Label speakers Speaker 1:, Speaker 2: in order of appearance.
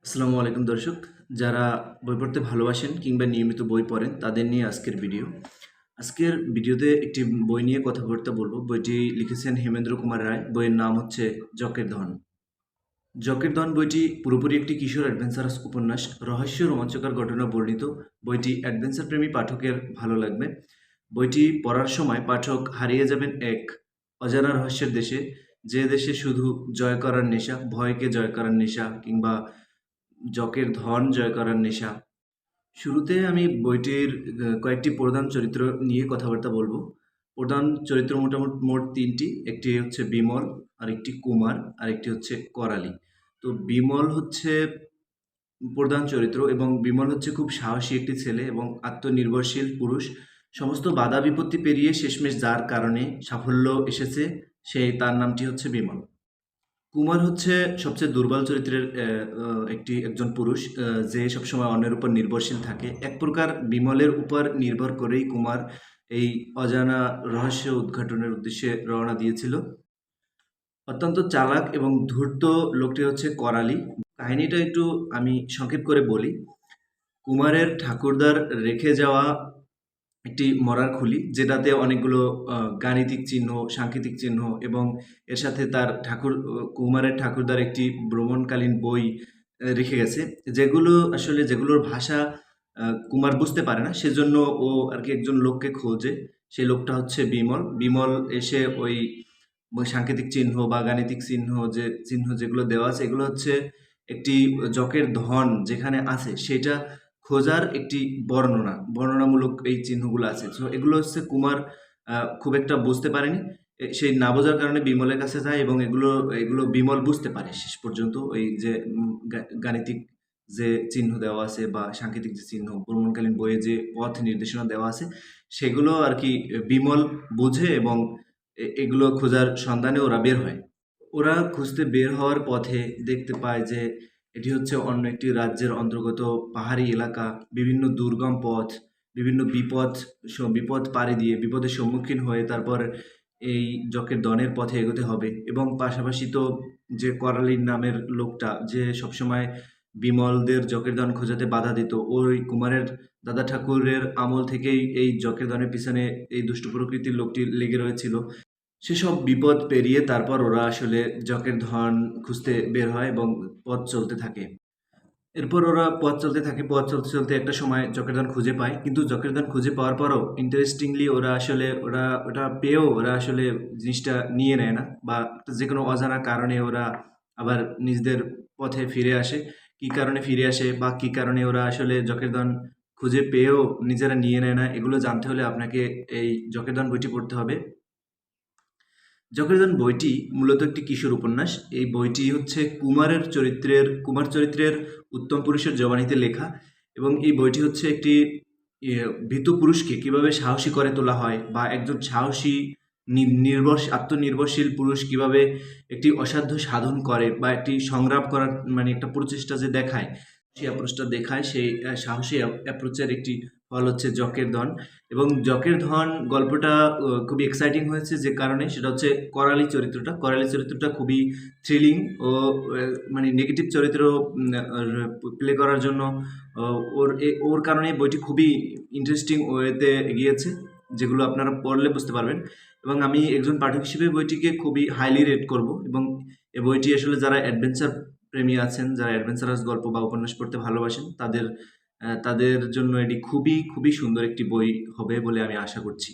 Speaker 1: আসসালামু আলাইকুম দর্শক, যারা বই পড়তে ভালোবাসেন কিংবা নিয়মিত বই পড়েন তাদের নিয়ে আজকের ভিডিও। আজকের ভিডিওতে একটি বই নিয়ে কথাবার্তা বলবো। বইটি লিখেছেন হেমেন্দ্র কুমার রায়। বইয়ের নাম হচ্ছে জকের ধন। জকের ধন বইটি পুরোপুরি একটি কিশোর অ্যাডভেঞ্চারাস উপন্যাস। রহস্য রোমাঞ্চকর ঘটনা বর্ণিত। বইটি অ্যাডভেঞ্চার প্রেমী পাঠকের ভালো লাগবে। বইটি পড়ার সময় পাঠক হারিয়ে যাবেন এক অজানা রহস্যের দেশে, যে দেশে শুধু জয় করার নেশা, ভয়কে জয় করার নেশা কিংবা জকের ধন জয় করার নেশা। শুরুতে আমি বইটির কয়েকটি প্রধান চরিত্র নিয়ে কথাবার্তা বলবো। প্রধান চরিত্র মোট ৩ টি। একটি হচ্ছে বিমল, আরেকটি কুমার, আরেকটি হচ্ছে করালি। তো বিমল হচ্ছে প্রধান চরিত্র এবং বিমল হচ্ছে খুব সাহসী একটি ছেলে এবং আত্মনির্ভরশীল পুরুষ। সমস্ত বাধা বিপত্তি পেরিয়ে শেষমেশ যার কারণে সাফল্য এসেছে, তার নামটি হচ্ছে বিমল। কুমার হচ্ছে সবচেয়ে দুর্বল চরিত্রের একজন পুরুষ, যে সবসময় অন্যের উপর নির্ভরশীল থাকে। এক প্রকার বিমলের উপর নির্ভর করেই কুমার এই অজানা রহস্য উদ্ঘাটনের উদ্দেশ্যে রওনা দিয়েছিল। অত্যন্ত চালাক এবং ধূর্ত লোকটি হচ্ছে করালি। কাহিনীটা একটু আমি সংক্ষেপ করে বলি। কুমারের ঠাকুরদার রেখে যাওয়া একটি মরার খুলি, যেটাতে অনেকগুলো গাণিতিক চিহ্ন, সাংকেতিক চিহ্ন এবং এর সাথে তার কুমারের ঠাকুরদার একটি ভ্রমণকালীন বই রেখে গেছে। যেগুলোর ভাষা কুমার বুঝতে পারে না। সেজন্য ও আরকি একজন লোককে খোঁজে। সেই লোকটা হচ্ছে বিমল। বিমল এসে ওই সাংকেতিক চিহ্ন বা গাণিতিক চিহ্ন যেগুলো দেওয়া আছে, এগুলো হচ্ছে একটি জকের ধন যেখানে আছে সেটা খোঁজার একটি বর্ণনামূলক এই চিহ্নগুলো আছে। সো এগুলো হচ্ছে কুমার খুব একটা বুঝতে পারেনি। সেই না বোঝার কারণে বিমলের কাছে যায় এবং এগুলো এগুলো বিমল বুঝতে পারে শেষ পর্যন্ত। ওই যে গাণিতিক যে চিহ্ন দেওয়া আছে বা সাংকেতিক যে চিহ্ন, ভ্রমণকালীন বইয়ে যে পথ নির্দেশনা দেওয়া আছে, সেগুলো আরকি বিমল বোঝে এবং এগুলো খোঁজার সন্ধানে ওরা বের হয়। ওরা খুঁজতে বের হওয়ার পথে দেখতে পায় যে এটি হচ্ছে অন্য একটি রাজ্যের অন্তর্গত পাহাড়ি এলাকা। বিভিন্ন দুর্গম পথ, বিভিন্ন বিপদ পাড়ি দিয়ে বিপদের সম্মুখীন হয়ে তারপর এই জকের ধনের পথে এগোতে হবে। এবং পাশাপাশি তো যে করালির নামের লোকটা যে সবসময় বিমলদের জকের ধন খোঁজাতে বাধা দিত, ওই কুমারের দাদা ঠাকুরের আমল থেকেই এই জকের ধনের পিছনে এই দুষ্ট প্রকৃতির লোকটি লেগে রয়েছিল। সেসব বিপদ পেরিয়ে তারপর ওরা আসলে জকের ধন খুঁজতে বের হয় এবং পথ চলতে থাকে। এরপর ওরা পথ চলতে থাকে। পথ চলতে, চলতে একটা সময় জকের ধন খুঁজে পায়। কিন্তু জকের ধন খুঁজে পাওয়ার পরও ইন্টারেস্টিংলি ওটা পেয়েও ওরা আসলে জিনিসটা নিয়ে নেয় না, বা যেকোনো অজানা কারণে ওরা আবার নিজেদের পথে ফিরে আসে। কী কারণে ফিরে আসে বা কী কারণে ওরা আসলে জকের ধন খুঁজে পেয়েও নিজেরা নিয়ে নেয় না, এগুলো জানতে হলে আপনাকে এই জকের ধন বইটি পড়তে হবে। জকের বইটি মূলত একটি কিশোর উপন্যাস। এই বইটি হচ্ছে কুমার চরিত্রের উত্তম পুরুষের জবানিতে লেখা এবং এই বইটি হচ্ছে একটি ভীতু পুরুষকে কিভাবে সাহসী করে তোলা হয়, বা একজন সাহসী আত্মনির্ভরশীল পুরুষ কিভাবে একটি অসাধ্য সাধন করে বা একটি সংগ্রাম করার মানে একটা প্রচেষ্টা যে দেখায়, সেই অ্যাপ্রোচটা দেখায়। সেই সাহসী অ্যাপ্রোচের একটি ফল হচ্ছে জকের ধন। এবং জকের ধন গল্পটা খুবই এক্সাইটিং হয়েছে যে কারণে, সেটা হচ্ছে করালি চরিত্রটা খুবই থ্রিলিং ও মানে নেগেটিভ চরিত্র প্লে করার জন্য ওর কারণে বইটি খুবই ইন্টারেস্টিং ওয়েতে এগিয়েছে, যেগুলো আপনারা পড়লে বুঝতে পারবেন। এবং আমি একজন পাঠক হিসেবে বইটিকে খুবই হাইলি রেট করব। এবং এই বইটি আসলে যারা অ্যাডভেঞ্চার প্রেমী আছেন, যারা অ্যাডভেঞ্চারাস গল্প বা উপন্যাস পড়তে ভালোবাসেন, তাদের জন্য এটি খুবই সুন্দর একটি বই হবে বলে আমি আশা করছি।